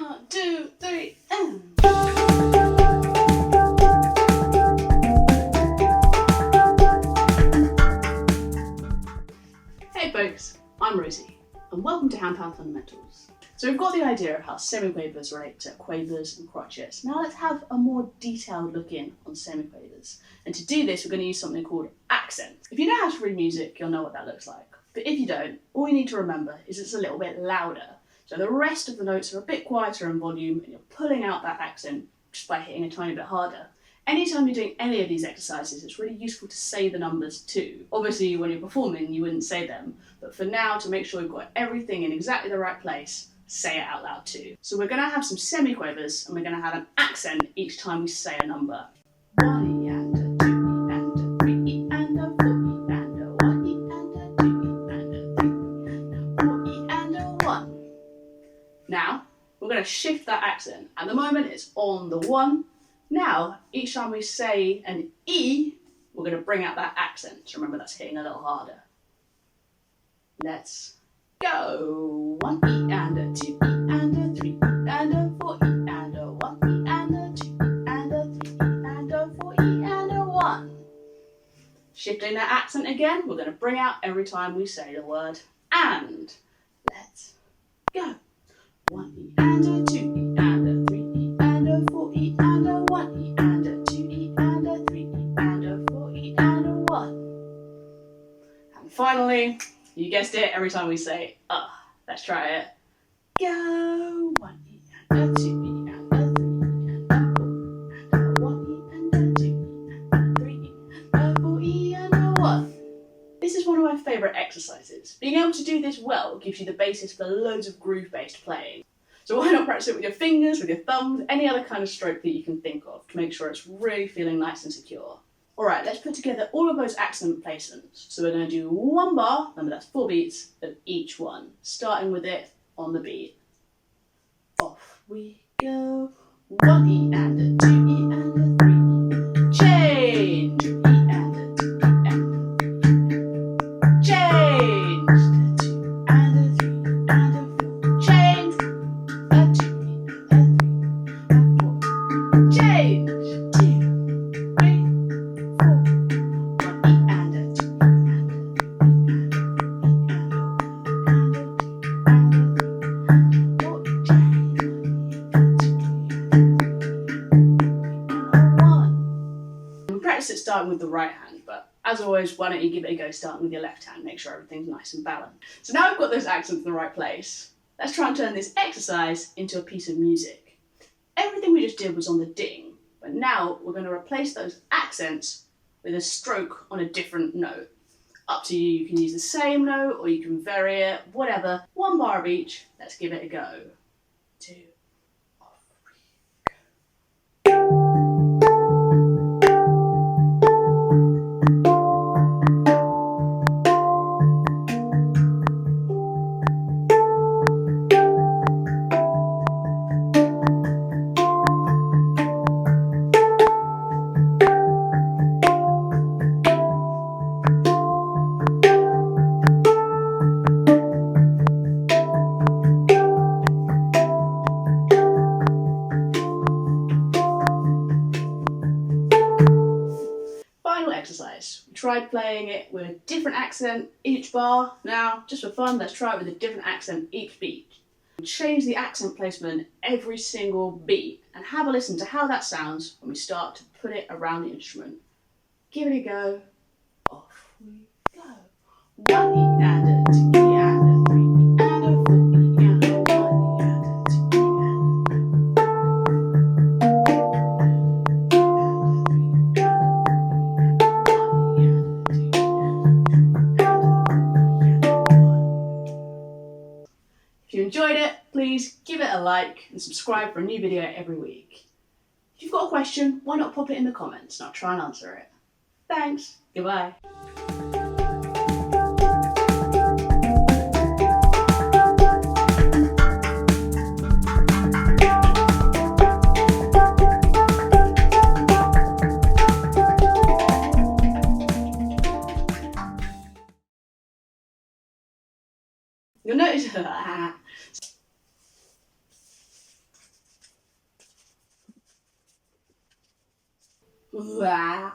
1, 2, 3, and. Hey folks, I'm Rosie, and welcome to Handpan Fundamentals. So we've got the idea of how semiquavers relate to quavers and crotchets. Now let's have a more detailed look in on semiquavers. And to do this, we're going to use something called accents. If you know how to read music, you'll know what that looks like. But if you don't, all you need to remember is it's a little bit louder. So the rest of the notes are a bit quieter in volume, and you're pulling out that accent just by hitting a tiny bit harder. Anytime you're doing any of these exercises, it's really useful to say the numbers too. Obviously, when you're performing, you wouldn't say them, but for now, to make sure you've got everything in exactly the right place, say it out loud too. So we're going to have some semiquavers, and we're going to have an accent each time we say a number. 1 E and a 2 E and a 3 E and a 4 E and a 1 E and a 2 E and a 3 E and a 4 E and a 1. Now, we're going to shift that accent. At the moment, it's on the 1. Now, each time we say an E, we're going to bring out that accent. So remember, that's hitting a little harder. Let's go. 1 E and a 2 E and a 3 E and a 4 E and a 1 E and a 2 E and a 3 E and a 4 E and a 1. Shifting that accent again, we're going to bring out every time we say the word and. Let's go. 1 E and a 2 E and a 3 E and a 4 E and a 1 E and a 2 E and a 3 E and a 4 E and a 1. And finally, you guessed it, every time we say let's try it. Go. 1 E and a 2 E and a 3 E and a 4 and a 1 E and a 2 E and a 3 E and a 4 E and a 1. This is one of my favourite exercises. Being able to do this well gives you the basis for loads of groove-based playing. So why not practice it with your fingers, with your thumbs, any other kind of stroke that you can think of to make sure it's really feeling nice and secure. Alright, let's put together all of those accent placements. So we're going to do one bar, remember that's 4 beats, of each one, starting with it on the beat. Off we go. 1 E and a 2 E and a 3 E. Change. 2 E and a 2 E and a 3 E. Change. A 2 and a 3 and a 4. Change. A 2 E and a 3 and 4. Change. 2, 3, 4. 1 E and a 2 E and a 3 practice it starting with the right hand, but as always, why don't you give it a go starting with your left hand, make sure everything's nice and balanced. So now I've got those accents in the right place, let's try and turn this exercise into a piece of music. Everything we just did was on the ding, but now we're going to replace those accents with a stroke on a different note. Up to you, you can use the same note or you can vary it, whatever. One bar of each, let's give it a go. 2, off we go. Final exercise. We tried playing it with a different accent each bar. Now, just for fun, let's try it with a different accent each beat. Change the accent placement every single beat and have a listen to how that sounds when we start to put it around the instrument. Give it a go. Off we go. 1 E and a 2 E and a 3 E and a 4 E and a 1 E and a 2 E If you enjoyed it, please give it a like and subscribe for a new video every week. If you've got a question, why not pop it in the comments and I'll try and answer it. Thanks, goodbye. You'll notice Wah.